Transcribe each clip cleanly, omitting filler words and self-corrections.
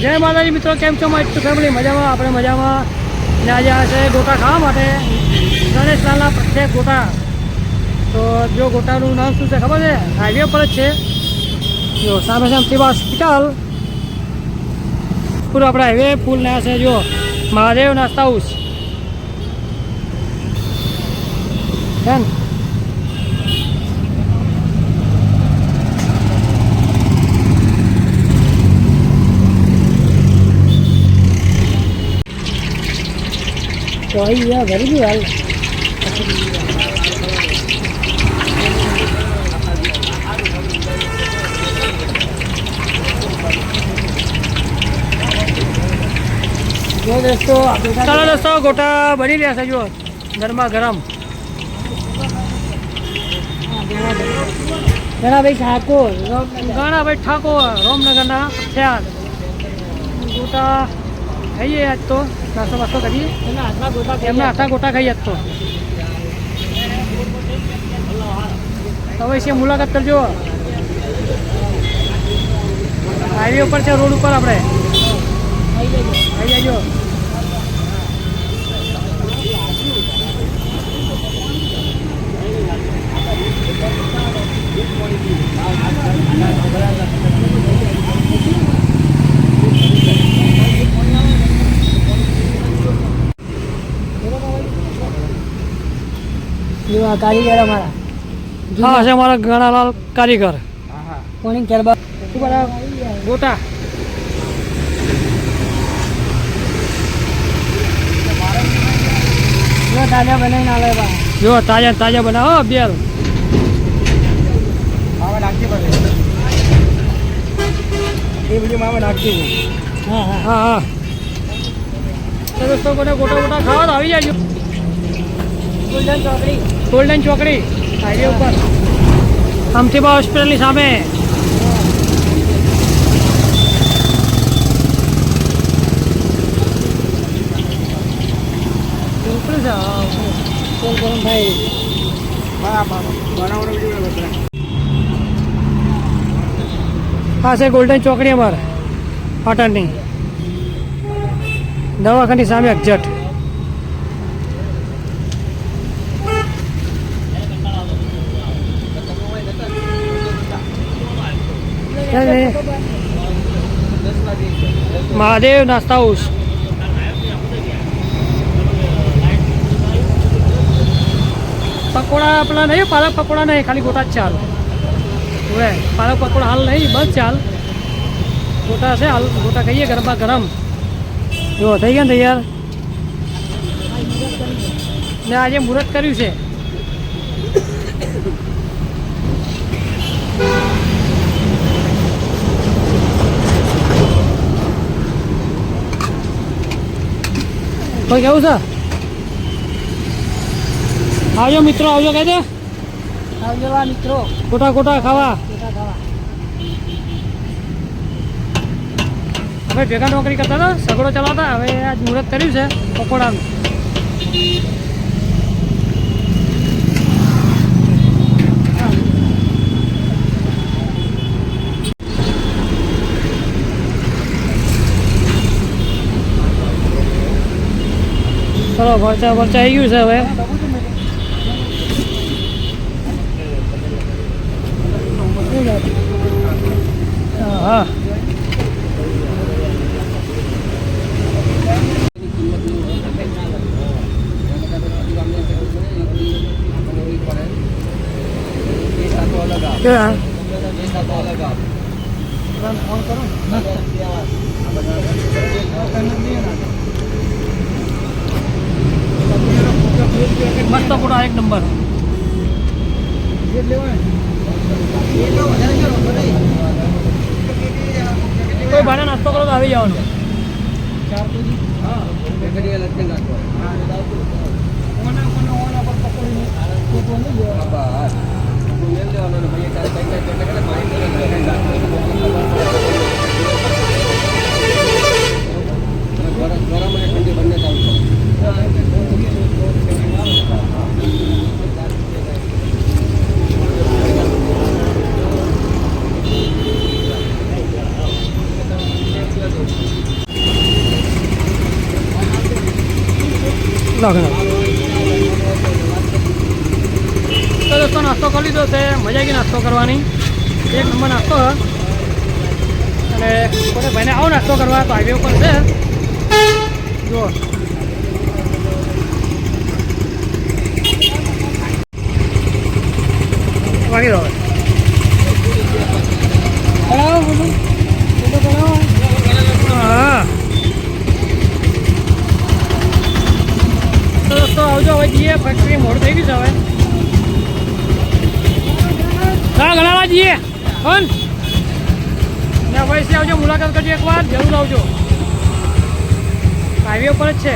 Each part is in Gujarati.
જય માતાજી મિત્રો, કેમ છો મારી ફેમિલી? મજામાં? આપણે મજામાં. ને આજે આ છે ગોટા ખાવા માટે ગણેશલાલના પ્રત્યેક ગોટા. તો જો ગોટાનું નામ શું છે ખબર છે? હાઈવે પર જ છે. જો સામે શિવા હોસ્પિટલ પૂરો આપણે હાઈવે ફૂલ નયા છે. જો મહાદેવ નાસ્તા હાઉસ છે ને. તો અહીંયા ભરી ગયું હાલ. ચાલો દોસ્તો, ગોટા બની રહ્યા છે. જો ગરમા ગરમ. ગણાભાઈ ઠાકોર રોમનગરના પ્રખ્યાત ગોટા ખાઈએ આજ તો. નાસ્તો વાસ્તો કરીએ. એમના હાથના ગોટા ખાઈએ આજ તો. હવે છે મુલાકાત કરજો. હાઈવે ઉપર છે, રોડ ઉપર. આપણે આવી જજો. કારીગર અમારા હા છે, અમારા ગણાલાલ કારીગર. કોની ગરબા ગોટા તાજા બનાવીને આવે. જો તાજા બનાવો. બેલ હા. દોસ્તો કોને ગોટા ખાવા તો આવી જાય. ગોલ્ડન ચોકડી હાઈવે ઉપર અમથીબા હોસ્પિટલની સામે. હા છે ગોલ્ડન ચોકડી અમારે પાટણની દવાખાની સામે એક્ઝેક્ટ. મહાદેવ નાસ્તા હાઉસ. પકોડા આપણા નહીં, પાલક પકોડા નહીં, ખાલી ગોટા જ ચાલ. હવે પાલક પકોડા હાલ નહીં, બસ ચાલ. ગોટા છે હાલ. ગોટા ખાઈએ ગરમા ગરમ. જો થઈ ગયા ને તૈયાર. ને આજે મુહૂર્ત કર્યું છે. કોઈ કેવું છે? આવજો મિત્રો, આવજો. કહી દે આવજો મિત્રો. ગોટા ખાવા. હવે ભેગા નોકરી કરતા હતા, સગડો ચલાવતા. હવે આજ મુહૂર્ત કર્યું છે પકોડાનું. ચલો ભરચા આવી ગયું છે હવે. હા મસ્ત પૂરા એક નંબર. કોઈ ભાડે નાસ્તો કરો તો આવી જવાનું. તો દોસ્તો નાસ્તો કરી લીધો છે, મજા આવી ગઈ નાસ્તો કરવાની, એક નંબર નાસ્તો અને કોઈ ભાઈને આવો નાસ્તો કરવા તો હાઈવે ઉપર છે જુઓ. વાગી દો હા. તો દોસ્તો આવજો, હવે જઈએ ફેક્ટરી, મોડું થઈ ગયું છે હવે. હા ઘણા જઈએ પણ ને વૈસે આવજો, મુલાકાત કરજો એકવાર, જરૂર આવજો, હાઈવે ઉપર જ છે.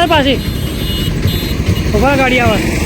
પાછી ઉભા ગાડી આવે.